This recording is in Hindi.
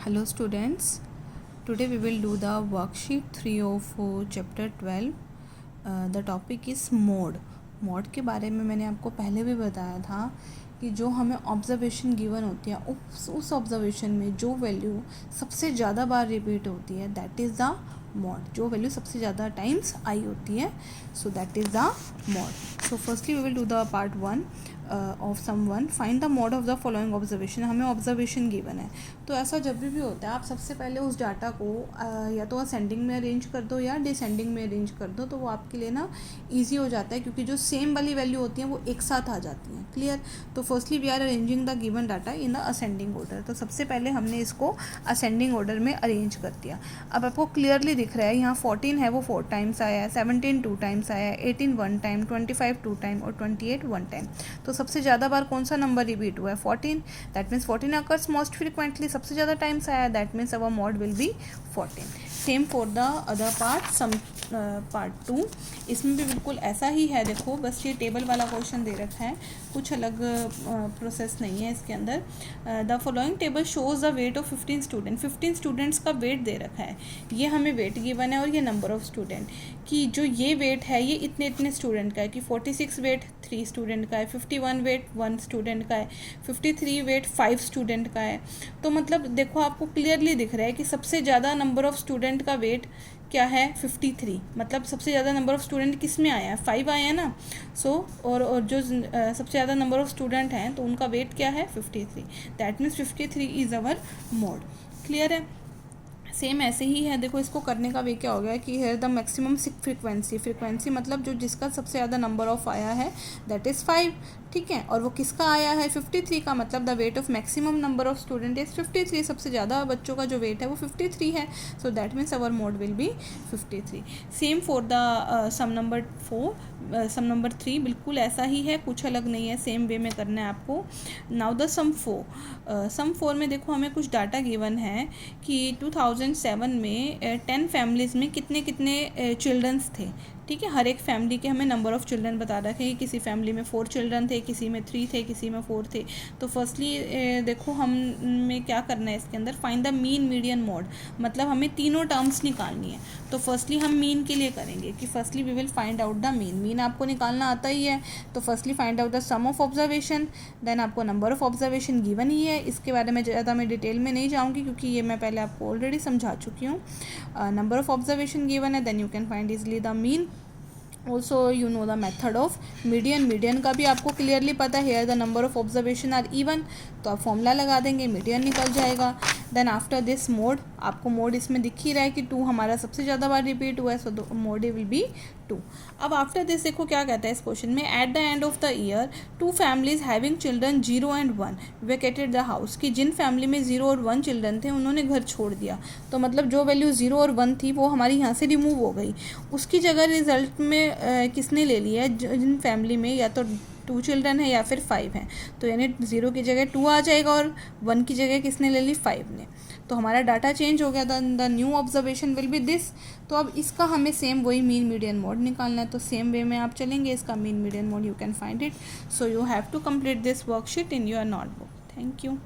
Hello students, today we will do the worksheet 3 of chapter 12. The topic is mode. Mode के बारे में मैंने आपको पहले भी बताया था कि जो हमें ऑब्जर्वेशन गिवन होती है उस ऑब्जर्वेशन में जो वैल्यू सबसे ज़्यादा बार रिपीट होती है दैट इज़ द मोड. जो वैल्यू सबसे ज़्यादा टाइम्स आई होती है so that is the mode. So firstly we will do the part 1 of sum one. Find the mode of the following observation. हमें ऑब्जर्वेशन गिवन है तो ऐसा जब भी होता है आप सबसे पहले उस डाटा को या तो असेंडिंग में अरेंज कर दो या डिसेंडिंग में अरेंज कर दो तो वो आपके लिए ना ईजी हो जाता है क्योंकि जो सेम वाली वैल्यू होती हैं वो एक साथ आ जाती हैं. क्लियर. तो firstly we are arranging the given data in the ascending order. तो सबसे पहले हमने इसको असेंडिंग ऑर्डर में अरेंज कर दिया. अब आपको क्लियरली दिख रहा है यहाँ 14 है वो 4 टाइम्स आया है, 17 2 टाइम्स आया है, 18 1 टाइम, 25 2 टाइम और 28 1 टाइम. तो सबसे ज़्यादा बार कौन सा नंबर रिपीट हुआ है 14. That means 14 occurs most frequently. सबसे ज़्यादा टाइम्स आया that means our mode will be 14. Same for the other part. Sum part 2 इसमें भी बिल्कुल ऐसा ही है. देखो बस ये टेबल वाला क्वेश्चन दे रखा है, कुछ अलग प्रोसेस नहीं है इसके अंदर. The following table shows the weight of 15 student. 15 students का वेट दे रखा है. ये हमें वेट गिवन है और ये नंबर ऑफ स्टूडेंट कि जो ये वेट है ये इतने इतने स्टूडेंट का है कि 46 वेट 3 स्टूडेंट का है, 51 वेट 1 स्टूडेंट का है, 53 वेट 5 स्टूडेंट का है. तो मतलब देखो आपको क्लियरली दिख रहा है कि सबसे ज़्यादा नंबर ऑफ स्टूडेंट का वेट क्या है 53. मतलब सबसे ज़्यादा नंबर ऑफ़ स्टूडेंट किस में आया है 5 आया है ना. सो और जो सबसे ज़्यादा नंबर ऑफ़ स्टूडेंट हैं तो उनका वेट क्या है 53. That means 53 is our mode. Clear है. सेम ऐसे ही है. देखो इसको करने का वे क्या हो गया कि हेयर द मैक्सिमम फ्रिक्वेंसी मतलब जो जिसका सबसे ज़्यादा नंबर ऑफ आया है दैट इज़ 5. ठीक है. और वो किसका आया है 53 का. मतलब the weight of maximum number of student is 53. सबसे ज़्यादा बच्चों का जो वेट है वो 53 है. So that means our mode will be 53. Same for the sum number 4. Sum number 3 बिल्कुल ऐसा ही है, कुछ अलग नहीं है. सेम वे में करना है आपको. नाउ द सम 4. सम 4 में देखो हमें कुछ डाटा गिवन है कि 2007 में 10 फैमिलीज़ में कितने कितने चिल्ड्रंस थे. ठीक है. हर एक फैमिली के हमें नंबर ऑफ़ चिल्ड्रन बता रखे हैं. किसी फैमिली में 4 चिल्ड्रन थे, किसी में 3 थे, किसी में 4 थे. तो फर्स्टली देखो हमें क्या करना है इसके अंदर find the mean median mode. मतलब हमें तीनों टर्म्स निकालनी है. तो फर्स्टली हम मीन के लिए करेंगे कि firstly we will find out the mean आपको निकालना आता ही है. तो firstly find out the sum of observation. Then आपको नंबर ऑफ़ ऑब्जर्वेशन गिवन ही है. इसके बारे में ज़्यादा मैं डिटेल में नहीं जाऊँगी क्योंकि ये मैं पहले आपको ऑलरेडी समझा चुकी हूँ. नंबर ऑफ़ ऑब्जर्वेशन गिवन है. Then you can find easily the mean. Also you know the method of median का भी आपको क्लियरली पता है. Here the number of observation are even तो आप फॉर्मूला लगा देंगे, मीडियन निकल जाएगा. देन आफ्टर दिस मोड आपको मोड इसमें दिख ही रहा है कि 2 हमारा सबसे ज़्यादा बार रिपीट हुआ है. सो मोड विल बी 2. अब आफ्टर दिस देखो क्या कहता है इस क्वेश्चन में. At the end of the year 2 families having children 0 and 1 vacated the house. कि जिन फैमिली में 0 और 1 चिल्ड्रन थे उन्होंने घर छोड़ दिया. तो मतलब जो वैल्यू 0 और 1 थी वो हमारी यहाँ से रिमूव हो गई. उसकी जगह रिजल्ट में किसने ले लिया है जिन फैमिली में या तो 2 चिल्ड्रन है या फिर 5 हैं. तो यानी 0 की जगह 2 आ जाएगा और 1 की जगह किसने ले ली 5 ने. तो हमारा डाटा चेंज हो गया. The new observation will be this. तो अब इसका हमें सेम वही मीन मीडियन मोड निकालना है. तो सेम वे में आप चलेंगे. इसका mean median mode you can find it. So you have to complete this worksheet in your notebook. Thank you.